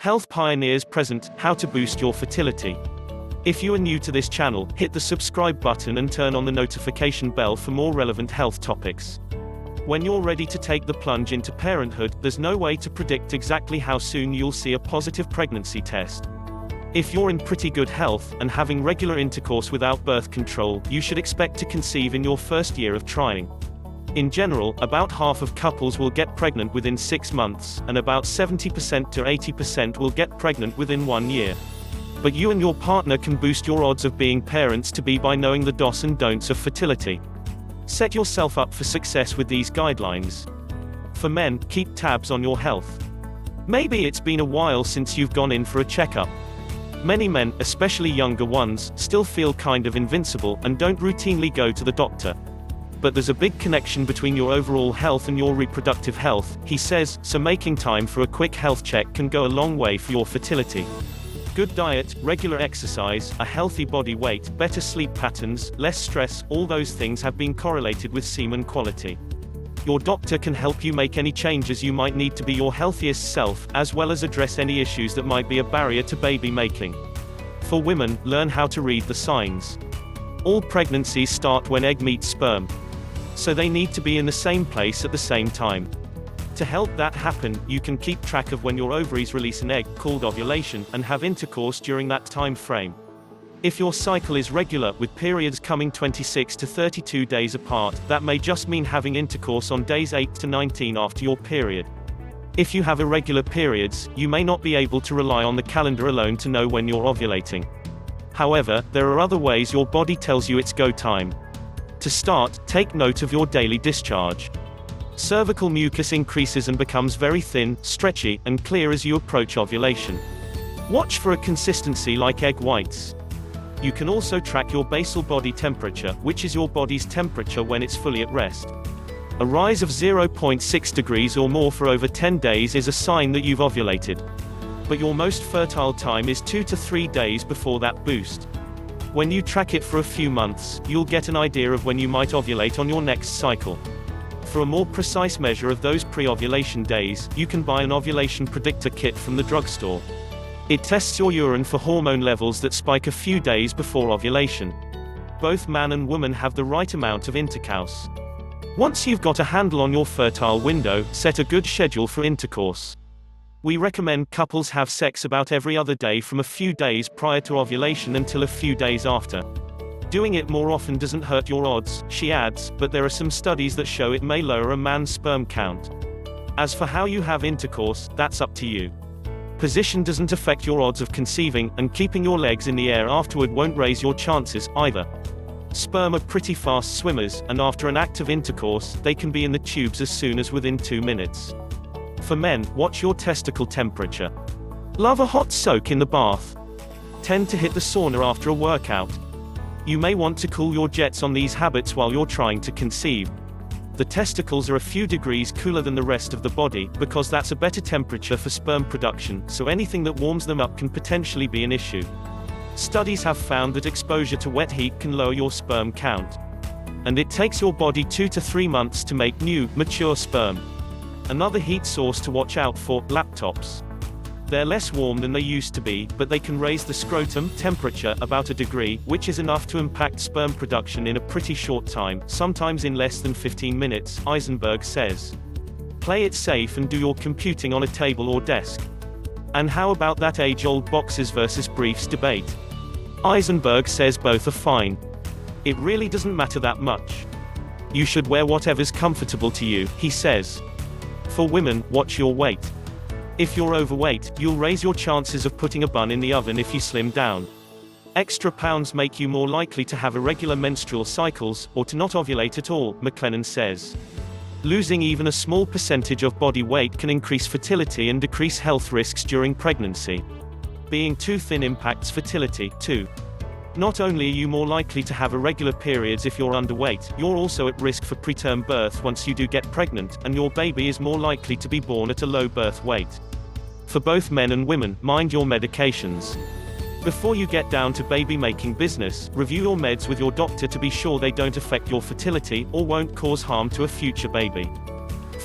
Health Pioneers present, How to Boost Your Fertility. If you are new to this channel, hit the subscribe button and turn on the notification bell for more relevant health topics. When you're ready to take the plunge into parenthood, there's no way to predict exactly how soon you'll see a positive pregnancy test. If you're in pretty good health, and having regular intercourse without birth control, you should expect to conceive in your first year of trying. In general, about half of couples will get pregnant within 6 months, and about 70% to 80% will get pregnant within 1 year. But you and your partner can boost your odds of being parents-to-be by knowing the do's and don'ts of fertility. Set yourself up for success with these guidelines. For men, keep tabs on your health. Maybe it's been a while since you've gone in for a checkup. Many men, especially younger ones, still feel kind of invincible, and don't routinely go to the doctor. But there's a big connection between your overall health and your reproductive health, he says, so making time for a quick health check can go a long way for your fertility. Good diet, regular exercise, a healthy body weight, better sleep patterns, less stress, all those things have been correlated with semen quality. Your doctor can help you make any changes you might need to be your healthiest self, as well as address any issues that might be a barrier to baby making. For women, learn how to read the signs. All pregnancies start when egg meets sperm. So they need to be in the same place at the same time. To help that happen, you can keep track of when your ovaries release an egg, called ovulation, and have intercourse during that time frame. If your cycle is regular, with periods coming 26 to 32 days apart, that may just mean having intercourse on days 8 to 19 after your period. If you have irregular periods, you may not be able to rely on the calendar alone to know when you're ovulating. However, there are other ways your body tells you it's go time. To start, take note of your daily discharge. Cervical mucus increases and becomes very thin, stretchy, and clear as you approach ovulation. Watch for a consistency like egg whites. You can also track your basal body temperature, which is your body's temperature when it's fully at rest. A rise of 0.6 degrees or more for over 10 days is a sign that you've ovulated. But your most fertile time is 2 to 3 days before that boost. When you track it for a few months, you'll get an idea of when you might ovulate on your next cycle. For a more precise measure of those pre-ovulation days, you can buy an ovulation predictor kit from the drugstore. It tests your urine for hormone levels that spike a few days before ovulation. Both man and woman have the right amount of intercourse. Once you've got a handle on your fertile window, set a good schedule for intercourse. We recommend couples have sex about every other day from a few days prior to ovulation until a few days after. Doing it more often doesn't hurt your odds, she adds, but there are some studies that show it may lower a man's sperm count. As for how you have intercourse, that's up to you. Position doesn't affect your odds of conceiving, and keeping your legs in the air afterward won't raise your chances, either. Sperm are pretty fast swimmers, and after an act of intercourse, they can be in the tubes as soon as within 2 minutes. For men, watch your testicle temperature. Love a hot soak in the bath. Tend to hit the sauna after a workout. You may want to cool your jets on these habits while you're trying to conceive. The testicles are a few degrees cooler than the rest of the body, because that's a better temperature for sperm production, so anything that warms them up can potentially be an issue. Studies have found that exposure to wet heat can lower your sperm count. And it takes your body 2 to 3 months to make new, mature sperm. Another heat source to watch out for, laptops. They're less warm than they used to be, but they can raise the scrotum temperature about a degree, which is enough to impact sperm production in a pretty short time, sometimes in less than 15 minutes, Eisenberg says. Play it safe and do your computing on a table or desk. And how about that age-old boxers versus briefs debate? Eisenberg says both are fine. It really doesn't matter that much. You should wear whatever's comfortable to you, he says. For women, watch your weight. If you're overweight, you'll raise your chances of putting a bun in the oven if you slim down. Extra pounds make you more likely to have irregular menstrual cycles, or to not ovulate at all, McLennan says. Losing even a small percentage of body weight can increase fertility and decrease health risks during pregnancy. Being too thin impacts fertility, too. Not only are you more likely to have irregular periods if you're underweight, you're also at risk for preterm birth once you do get pregnant, and your baby is more likely to be born at a low birth weight. For both men and women, mind your medications. Before you get down to baby-making business, review your meds with your doctor to be sure they don't affect your fertility, or won't cause harm to a future baby.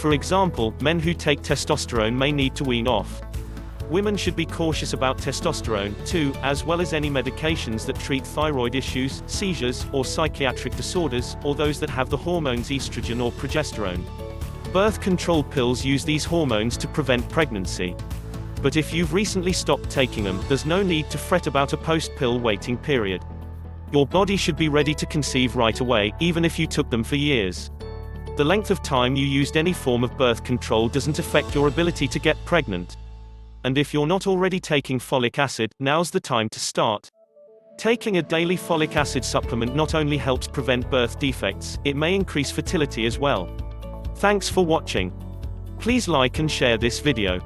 For example, men who take testosterone may need to wean off. Women should be cautious about testosterone, too, as well as any medications that treat thyroid issues, seizures, or psychiatric disorders, or those that have the hormones estrogen or progesterone. Birth control pills use these hormones to prevent pregnancy. But if you've recently stopped taking them, there's no need to fret about a post-pill waiting period. Your body should be ready to conceive right away, even if you took them for years. The length of time you used any form of birth control doesn't affect your ability to get pregnant. And if you're not already taking folic acid, now's the time to start. Taking a daily folic acid supplement not only helps prevent birth defects, it may increase fertility as well. Thanks for watching. Please like and share this video.